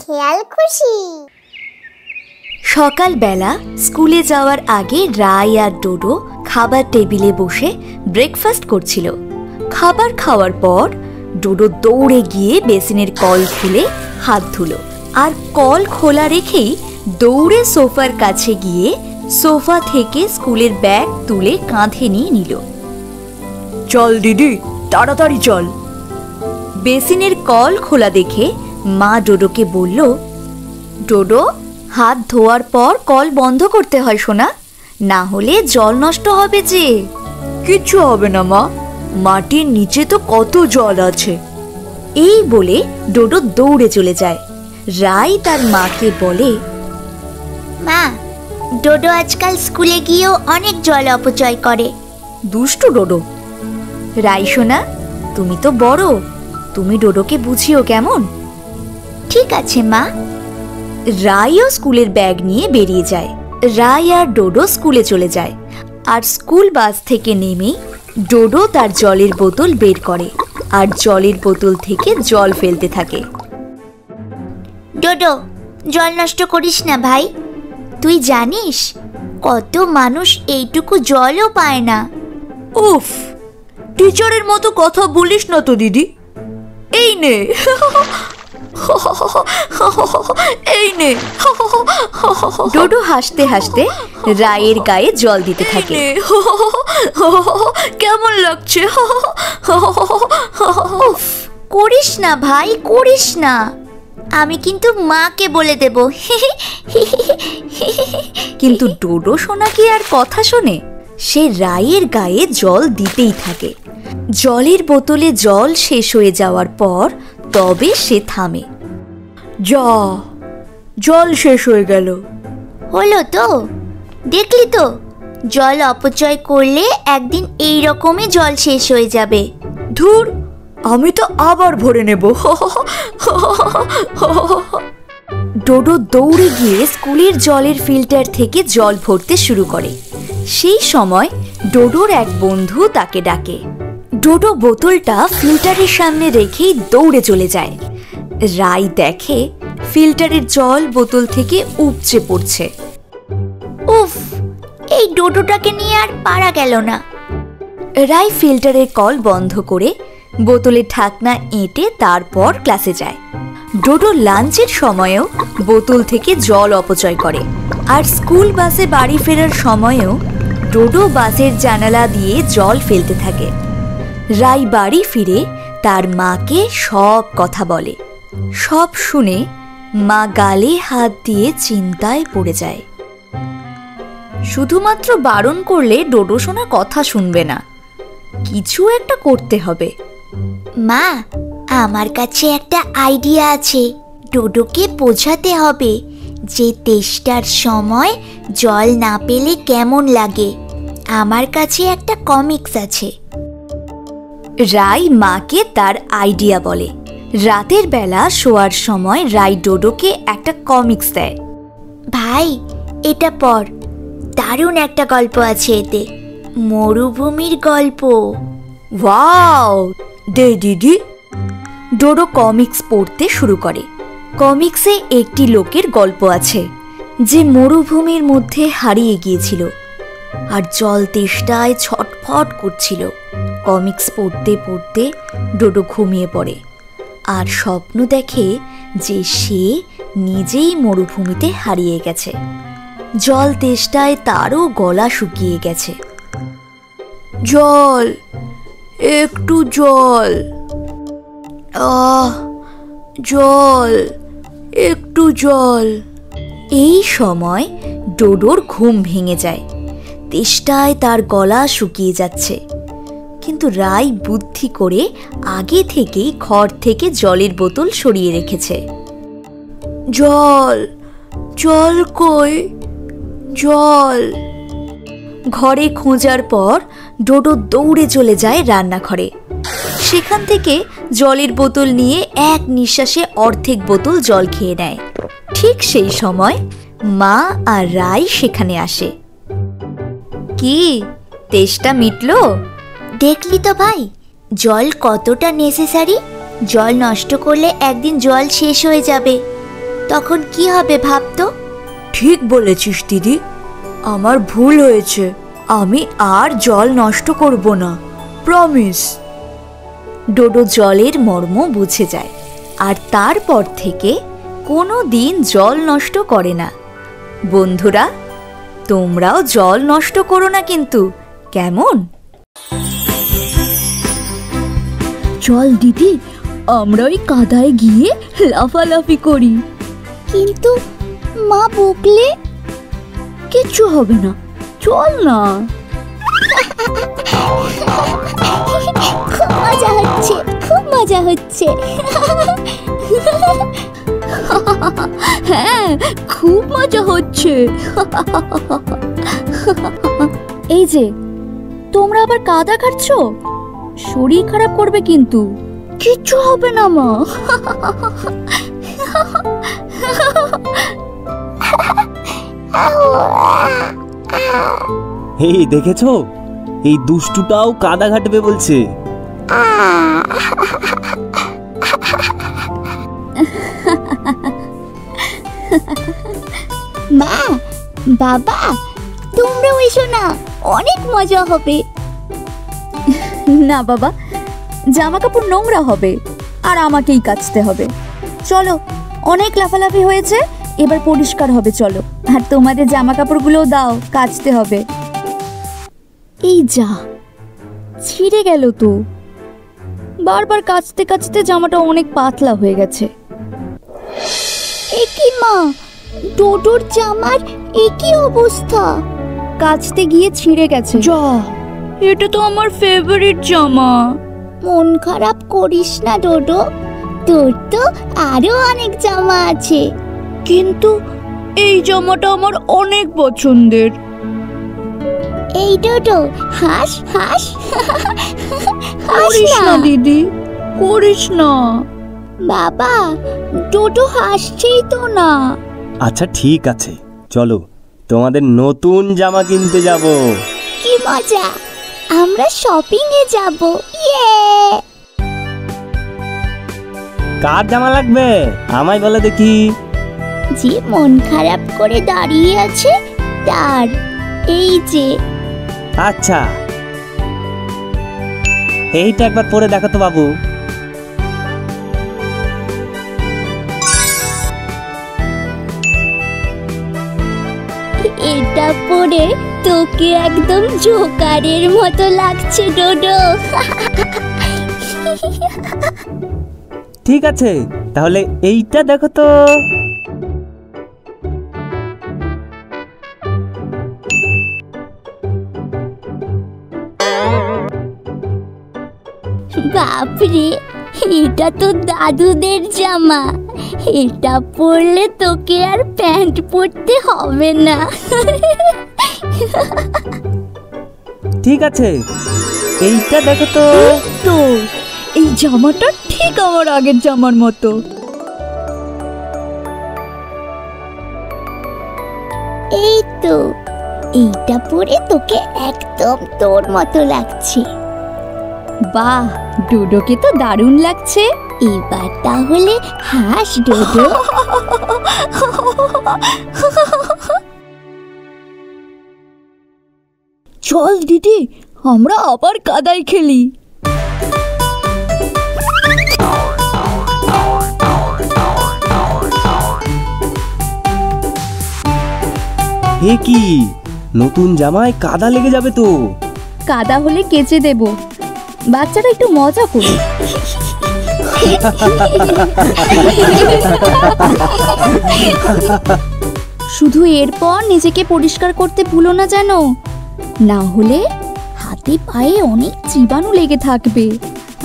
খেয়াল খুশি। সকালবেলা স্কুলে যাওয়ার আগে রাই আর ডোডো খাবার টেবিলে বসে ব্রেকফাস্ট করছিল। খাবার খাওয়ার পর ডোডো দৌড়ে গিয়ে বেসিনের কল খুলে হাত ধুলো, আর কল খোলা রেখেই দৌড়ে সোফার কাছে গিয়ে সোফা থেকে স্কুলের ব্যাগ তুলে কাঁধে নিয়ে নিল। চল দিদি, তাড়াতাড়ি চল। বেসিনের কল খোলা দেখে মা ডোডোকে বলল, ডোডো, হাত ধোয়ার পর কল বন্ধ করতে হয় সোনা, না হলে জল নষ্ট হবে যে। কিচ্ছু হবে না মা, মাটির নিচে তো কত জল আছে। এই বলে ডোডো দৌড়ে চলে যায়। রাই তার মাকে বলে, মা, ডোডো আজকাল স্কুলে গিয়েও অনেক জল অপচয় করে। দুষ্টু ডোডো। রাই সোনা, তুমি তো বড়, তুমি ডোডোকে বুঝিও কেমন। ঠিক আছে মা। রাইও স্কুলের ব্যাগ নিয়ে বেরিয়ে যায়। রাই আর ডোডো স্কুলে চলে যায়, আর স্কুল বাস থেকে নেমে ডোডো তার জলের বোতল বের করে আর জলের বোতল থেকে জল ফেলতে থাকে। ডোডো, জল নষ্ট করিস না ভাই, তুই জানিস কত মানুষ এইটুকু জলও পায় না। উফ, টিচারের মতো কথা বলিস না তো দিদি। এই নে, এই নে। ডোডো হাসতে হাসতে রায়ের গায়ে জল দিতে থাকে। কেমন লাগছে? উফ, করিস না ভাই, করিস না, আমি কিন্তু মাকে বলে দেব। কিন্তু ডোডো সোনা কি আর কথা শোনে? সে রায়ের গায়ে জল দিতেই থাকে। জলের বোতলে জল শেষ হয়ে যাওয়ার পর তবে সে থামে। যা, জল শেষ হয়ে গেল। হলো তো, দেখলি তো, জল অপচয় করলে একদিন এই রকমই জল শেষ হয়ে যাবে। ধুর, আমি তো আবার ভরে নেব। ডোডো দৌড়ে গিয়ে স্কুলের জলের ফিল্টার থেকে জল ভরতে শুরু করে। সেই সময় ডোডোর এক বন্ধু তাকে ডাকে। ডোডো বোতলটা ফিল্টারের সামনে রেখেই দৌড়ে চলে যায়। রাই দেখে ফিল্টারের জল বোতল থেকে উপচে পড়ছে। উফ, এই ডোডোটাকে নিয়ে আর পারা গেল না। রাই ফিল্টারের কল বন্ধ করে বোতলের ঢাকনা এঁটে তারপর ক্লাসে যায়। ডোডো লাঞ্চের সময়ও বোতল থেকে জল অপচয় করে, আর স্কুল বাসে বাড়ি ফেরার সময়ও ডোডো বাসের জানালা দিয়ে জল ফেলতে থাকে। রাই বাড়ি ফিরে তার মাকে সব কথা বলে। সব শুনে মা গালে হাত দিয়ে চিন্তায় পড়ে যায়। শুধুমাত্র বারণ করলে ডোডো সোনা কথা শুনবে না, কিছু একটা করতে হবে। মা, আমার কাছে একটা আইডিয়া আছে। ডোডোকে বোঝাতে হবে যে তেষ্টার সময় জল না পেলে কেমন লাগে। আমার কাছে একটা কমিক্স আছে। রাই মাকে তার আইডিয়া বলে। রাতের বেলা শোয়ার সময় রাই ডোডোকে একটা কমিক্স দেয়। ভাই, এটা পড়, দারুণ একটা গল্প আছে এতে, মরুভূমির গল্প। ওয়াও, দে দিদি। ডোডো কমিক্স পড়তে শুরু করে। কমিক্সে একটি লোকের গল্প আছে যে মরুভূমির মধ্যে হারিয়ে গিয়েছিল আর জল তেষ্টায় ছটফট করছিল। কমিক্স পড়তে পড়তে ডোডো ঘুমিয়ে পড়ে আর স্বপ্ন দেখে যে সে নিজেই মরুভূমিতে হারিয়ে গেছে। জল তেষ্টায় তারও গলা শুকিয়ে গেছে। জল, একটু জল, জল, একটু জল। এই সময় ডোডোর ঘুম ভেঙে যায়। তেষ্টায় তার গলা শুকিয়ে যাচ্ছে, কিন্তু রাই বুদ্ধি করে আগে থেকেই ঘর থেকে জলের বোতল সরিয়ে রেখেছে। জল, জল কই? জল। ঘরে খোঁজার পর ডোডো দৌড়ে চলে যায় রান্নাঘরে। সেখান থেকে জলের বোতল নিয়ে এক নিঃশ্বাসে অর্ধেক বোতল জল খেয়ে নেয়। ঠিক সেই সময় মা আর রাই সেখানে আসে। কি, তেষ্টা মিটলো? দেখলি তো ভাই, জল কতটা নেসেসারি। জল নষ্ট করলে একদিন জল শেষ হয়ে যাবে, তখন কি হবে ভাবতো? ঠিক বলেছিস দিদি, আমার ভুল হয়েছে, আমি আর জল নষ্ট করব না, প্রমিস। ডোডো জলের মর্ম বুঝে যায় আর তারপর থেকে কোনো দিন জল নষ্ট করে না। বন্ধুরা, তোমরাও জল নষ্ট করো না কিন্তু, কেমন? চল দিদি, আমরা ওই কাদায় গিয়ে লাফালাফি করি। কিন্তু মা বকলে? কিচ্ছু হবে না, চল না। খুব মজা হচ্ছে, খুব মজা হচ্ছে। হ্যাঁ, খুব মজা হচ্ছে। এই যে, তোমরা আবার কাদা খাচ্ছো, শরীর খারাপ করবে কিন্তু। কিচ্ছু হবে না মা। এই দেখেছো, এই দুষ্টুটাও কাদা ঘাটবে বলছে। মা, বাবা, তোমরাও এসো না, অনেক মজা হবে। না বাবা, জামা কাপড় নোংরা হবে আর আমাকেই কাচতে হবে। চলো, অনেক লাফালাফি হয়েছে, এবার পরিষ্কার হবে, চলো। আর তোমাদের জামা কাপড়গুলোও দাও, কাচতে হবে। এই যা, ছিঁড়ে গেল তো। বারবার কাচতে কাচতে জামাটা অনেক পাতলা হয়ে গেছে। একি মা, ডোডোর জামার একই অবস্থা। কাচতে গিয়ে ছিঁড়ে গেছে। যা, এটা তো আমার ফেভারিট জামা। মন খারাপ করিস না ডোডো, তোর তো আরো অনেক জামা আছে। কিন্তু এই জামাটা আমার অনেক পছন্দের। এই ডোডো, হাস হাস। করিস না দিদি, করিস না। বাবা, ডোডো হাসছেই তো না। আচ্ছা ঠিক আছে, চলো তোমাদের নতুন জামা কিনতে যাব। কি মজা, আমরা শপিং এ যাব। ইয়ে! কার জামা লাগবে আমায় বলে দেখি। যে মন খারাপ করে দাঁড়িয়ে আছে তার। এই যে। আচ্ছা, এইটা একবার পরে দেখো তো বাবু। এটা পরে তোকে একদম জোকারের মতো লাগছে ডোডো। ঠিক আছে, তাহলে এইটা দেখো তো। বাপরে, এটা তো দাদুদের জামা। এটা পরলে তোকে আর প্যান্ট পরতে হবে না। ঠিক আছে, এইটা দেখো তো। তো এই জামাটা ঠিক আমার আগের জামার মতো। এই তো, এইটা পরে তোকে একদম তোর মতো লাগছে। বাহ, ডোডোকে তো দারুণ লাগছে। এবার তাহলে হাস ডোডো। চল দিদি, আমরা আবার কাদায় খেলি। এ কি, নতুন জামায় কাদা লেগে যাবে তো। কাদা হলে কেচে দেব, বাচ্চারা একটু মজা করুক। শুধু এরপর নিজেকে পরিষ্কার করতে ভুলো না যেন, না হলে হাতে পায়ে অনেক জীবাণু লেগে থাকবে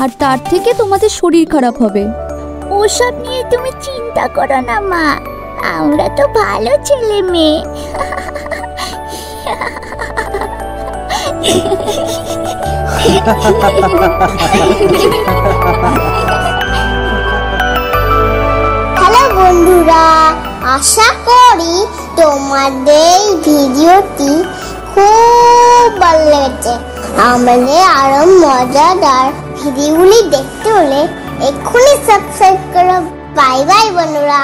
আর তার থেকে তোমাদের শরীর খারাপ হবে। ওসব নিয়ে তুমি চিন্তা করো না মা, আমরা তো ভালো ছেলে মেয়ে। হ্যালো বন্ধুরা, আশা করি তোমাদের এই ভিডিওটি খুব ভালো লেগেছে। আমাদের আরো মজাদার ভিডিওগুলি দেখতে হলে এক্ষুনি সাবস্ক্রাইব করো। বাই বাই বন্ধুরা।